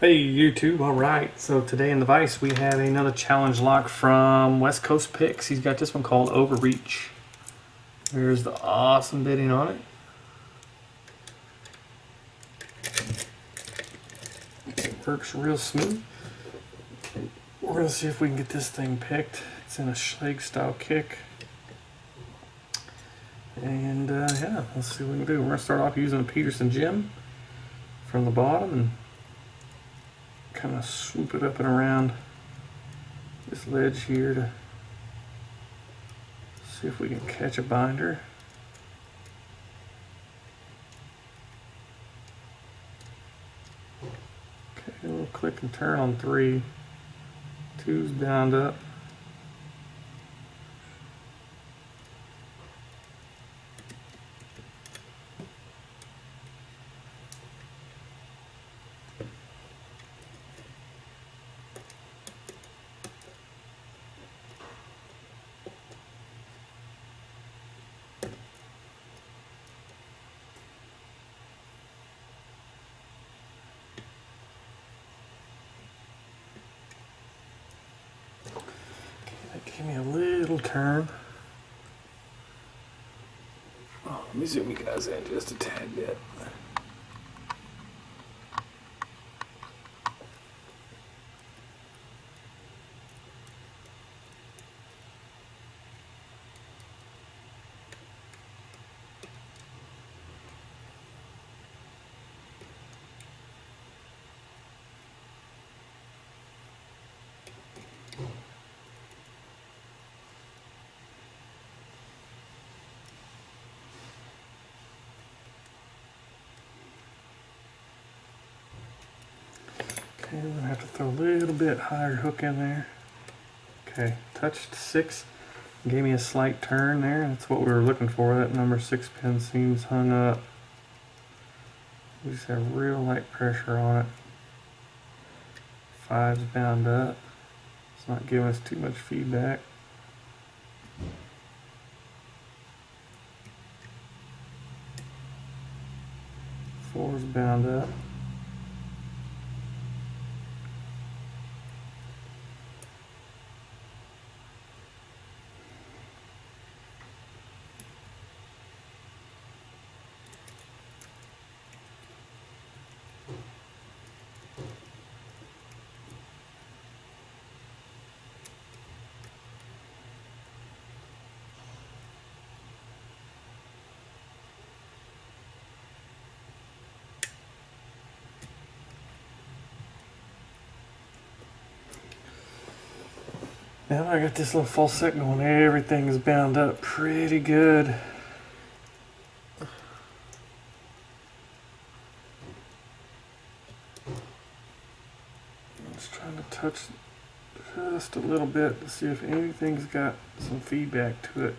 Hey YouTube, alright, so today in the Vice we have another challenge lock from West Coast Picks. He's got this one called Overreach. There's the awesome bidding on it. It works real smooth. We're going to see if we can get this thing picked. It's in a Schleg style kick. And yeah, let's see what we can do. We're going to start off using a Peterson gem from the bottom and kind of swoop it up and around this ledge here to see if we can catch a binder. Okay, a little click and turn on 3. 2's bound up. Give me a little turn. Oh, let me zoom you guys in just a tad bit. Okay, I'm gonna have to throw a little bit higher hook in there. Okay, touched 6, gave me a slight turn there. That's what we were looking for. That number 6 pin seems hung up. We just have real light pressure on it. 5's bound up. It's not giving us too much feedback. Four's bound up. Now I got this little false set going. Everything is bound up pretty good. I'm just trying to touch just a little bit to see if anything's got some feedback to it.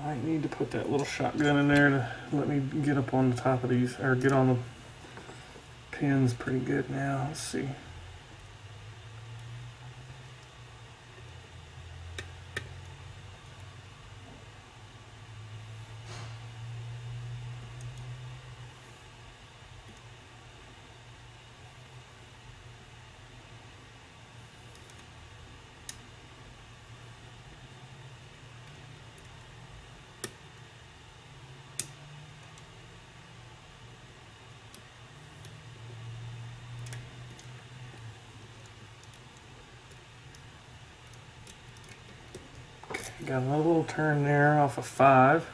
I need to put that little shotgun in there to let me get up on the top of these, or get on the pins pretty good now. Let's see. Got another little turn there off of 5.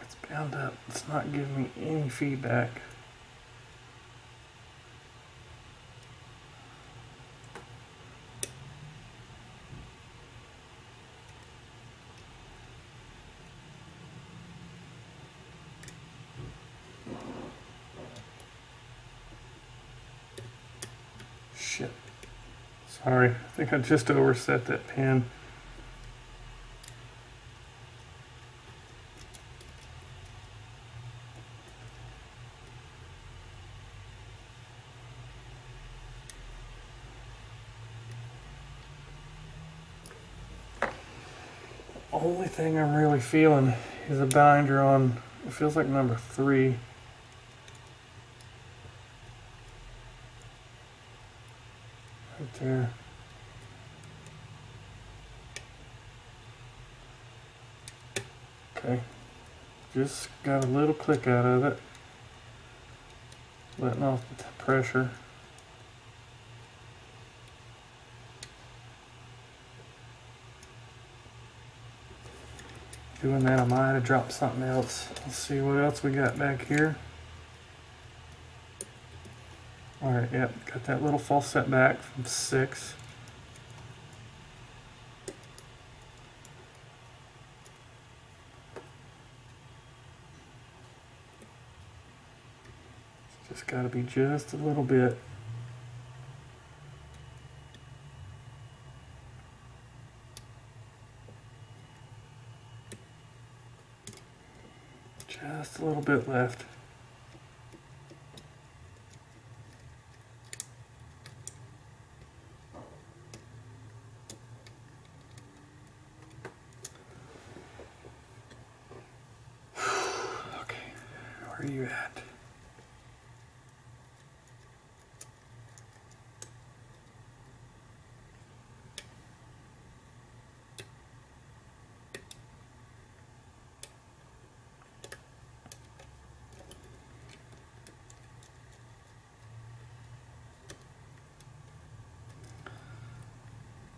It's bound up. It's not giving me any feedback. Shit. Sorry, I think I just overset that pin. only thing I'm really feeling is a binder on, it feels like number 3. Right there. Okay, just got a little click out of it, letting off the pressure. Doing that, I might have dropped something else. Let's see what else we got back here. Alright, yep, got that little false set back from 6. Just got to be just a little bit. Just a little bit left. Okay, where are you at?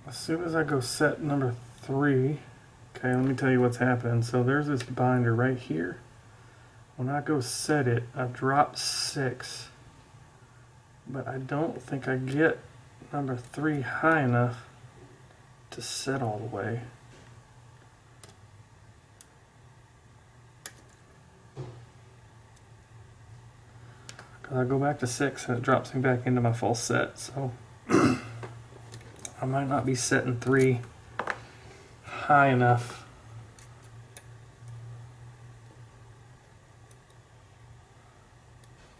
As soon as I go set number 3, okay, let me tell you what's happened. So there's this binder right here. When I go set it, I drop 6, but I don't think I get number 3 high enough to set all the way. Because I go back to 6 and it drops me back into my false set, so I might not be setting 3 high enough.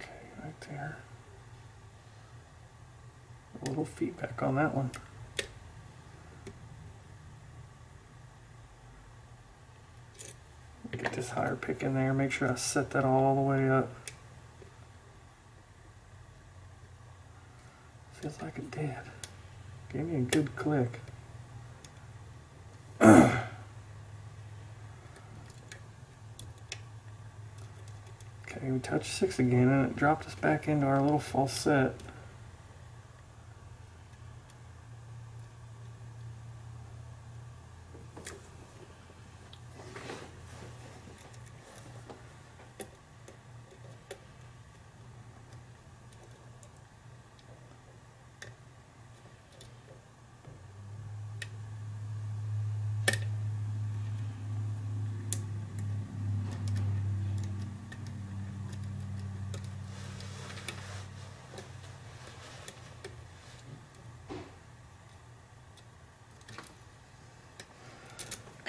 Okay, right there. A little feedback on that one. Get this higher pick in there, make sure I set that all the way up. Feels like it did. Gave me a good click. Okay, we touched 6 again and it dropped us back into our little false set.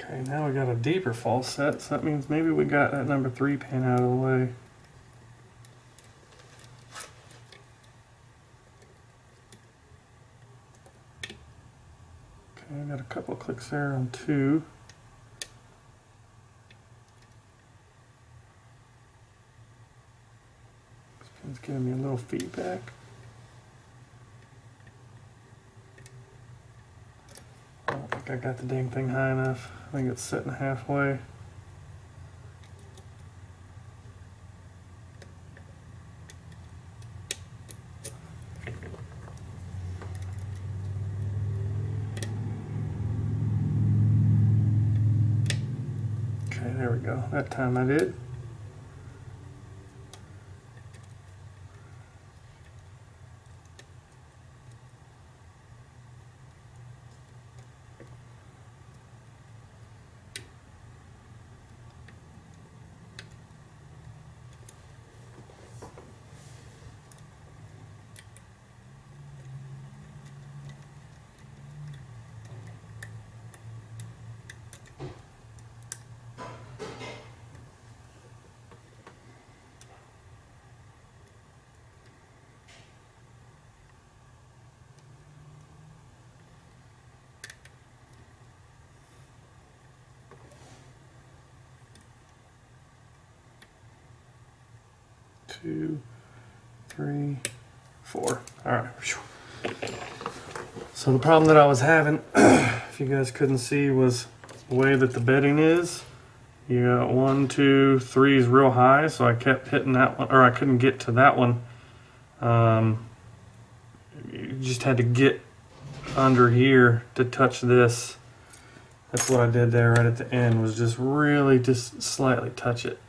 Okay, now we got a deeper false set, so that means maybe we got that number 3 pin out of the way. Okay, I got a couple of clicks there on 2. This pin's giving me a little feedback. I don't think I got the dang thing high enough. I think it's sitting halfway. Okay, there we go. That time I did. 2, 3, 4. All right. So the problem that I was having, if you guys couldn't see, was the way that the bedding is. You got 1, 2, 3 is real high, so I kept hitting that one, or I couldn't get to that one. You just had to get under here to touch this. That's what I did there right at the end, was just really just slightly touch it.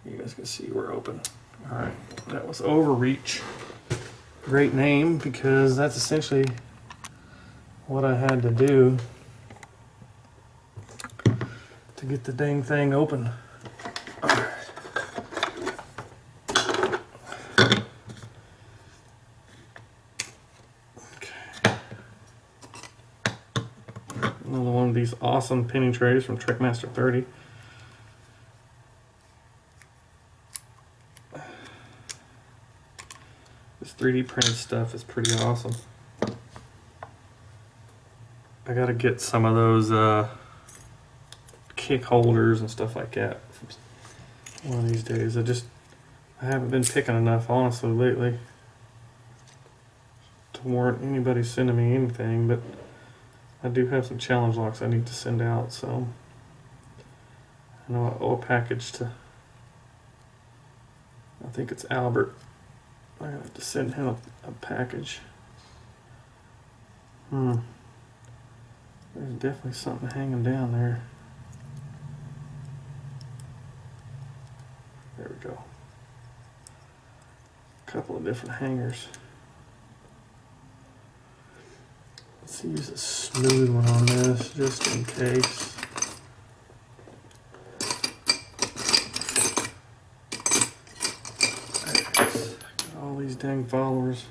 You guys can see we're open. All right, that was Overreach. Great name, because that's essentially what I had to do to get the dang thing open. All right. Okay. Another one of these awesome pinning trays from Trickmaster 30. This 3D printed stuff is pretty awesome. I gotta get some of those kick holders and stuff like that one of these days. I haven't been picking enough, honestly, lately, to warrant anybody sending me anything, but I do have some challenge locks I need to send out, so I know I owe a package to, I think it's Albert. I have to send him a package. There's definitely something hanging down there. There we go. A couple of different hangers. Let's use a smooth one on this, just in case. Got all these dang followers.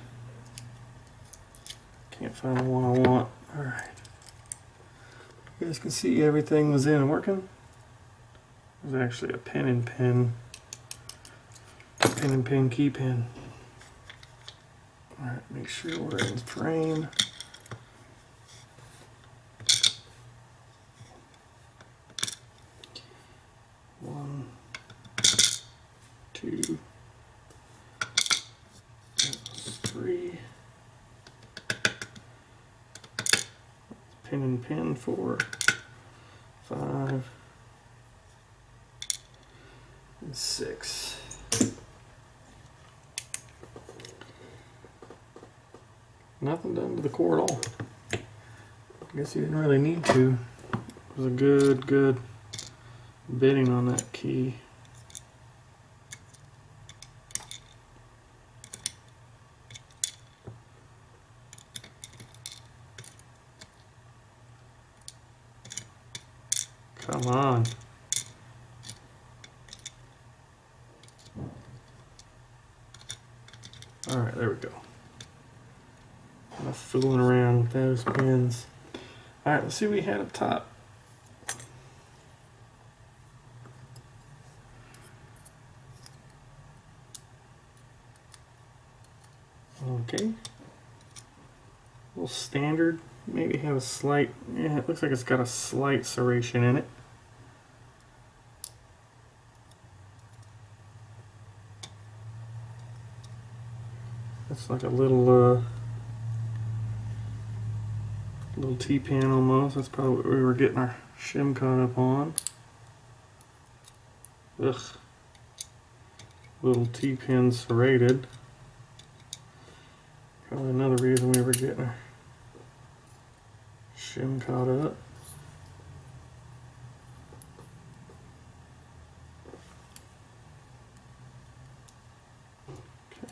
Can't find the one I want. Alright. You guys can see everything was in and working. It was actually a pen and pin key pin. Alright, make sure we're in frame. One, 2, 3. Pin and pin 4, 5, and 6. Nothing done to the core at all. I guess you didn't really need to. It was a good bitting on that key. Come on. All right, there we go. Enough fooling around with those pins. All right, let's see what we had up top. Okay. A little standard. Maybe have a slight, yeah, it looks like it's got a slight serration in it. That's like a little T-pin almost. That's probably what we were getting our shim caught up on. Ugh. Little T-pin serrated. Probably another reason we were getting our shim caught up.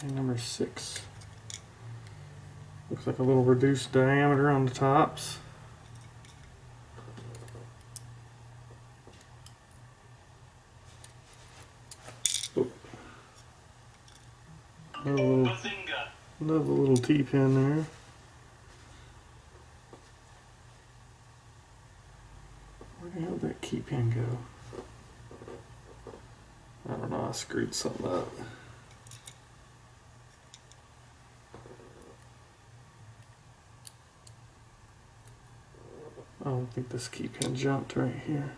Okay, number 6. Looks like a little reduced diameter on the tops. Oh. Another little T-pin there. Where the hell did that key pin go? I don't know, I screwed something up. I don't think this key pin jumped right here.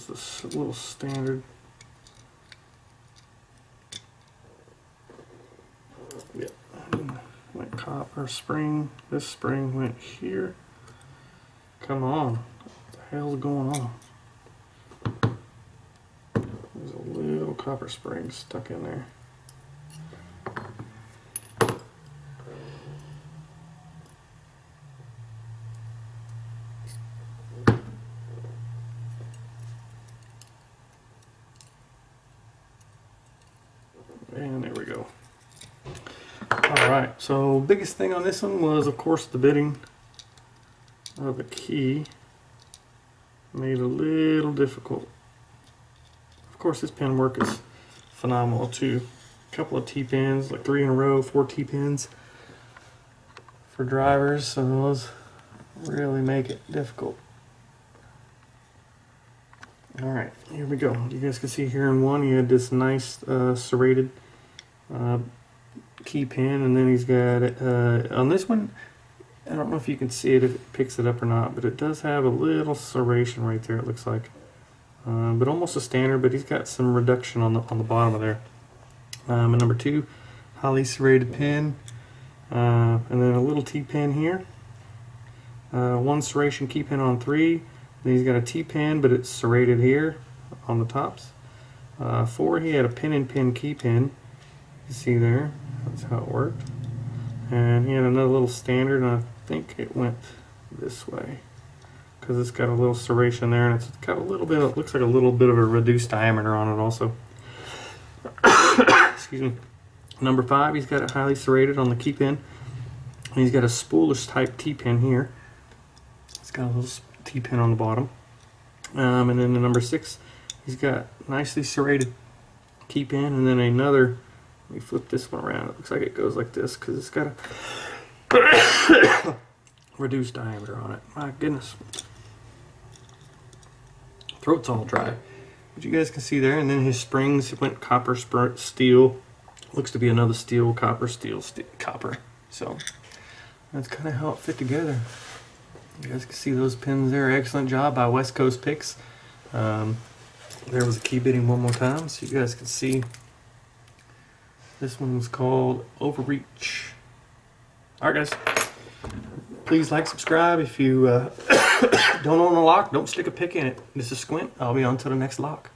just a little standard. Yep. Went copper spring. This spring went here. Come on. What the hell's going on? There's a little copper spring stuck in there. And there we go. Alright, so biggest thing on this one was, of course, the bitting of the key. Made it a little difficult. Of course, this pin work is phenomenal too. A couple of T-pins, like 3 in a row, 4 T-pins for drivers, so those really make it difficult. Alright, here we go. You guys can see here in one, he had this nice serrated key pin, and then he's got on this one, I don't know if you can see it, if it picks it up or not, but it does have a little serration right there, it looks like. But almost a standard, but he's got some reduction on the bottom of there. And number 2, highly serrated pin, and then a little T-pin here. 1 serration key pin on 3. Then he's got a T-pin, but it's serrated here on the tops. 4, he had a pin-in-pin key pin. You see there, that's how it worked. And he had another little standard, and I think it went this way, because it's got a little serration there, and it's got a little bit, it looks like a little bit of a reduced diameter on it also. Excuse me. Number 5, he's got it highly serrated on the key pin. And he's got a spoolish type T-pin here. It's got a little T-pin on the bottom. And then the number 6, he's got nicely serrated key pin, and then another, let me flip this one around. It looks like it goes like this, because it's got a reduced diameter on it. My goodness. Throat's all dry. But you guys can see there, and then his springs went copper, steel. Looks to be another steel, copper, steel, copper. So that's kind of how it fit together. You guys can see those pins there. Excellent job by West Coast Picks. There was a key bitting one more time, so you guys can see. This one was called Overreach. All right, guys. Please like, subscribe. If you don't own a lock, don't stick a pick in it. This is Squint. I'll be on to the next lock.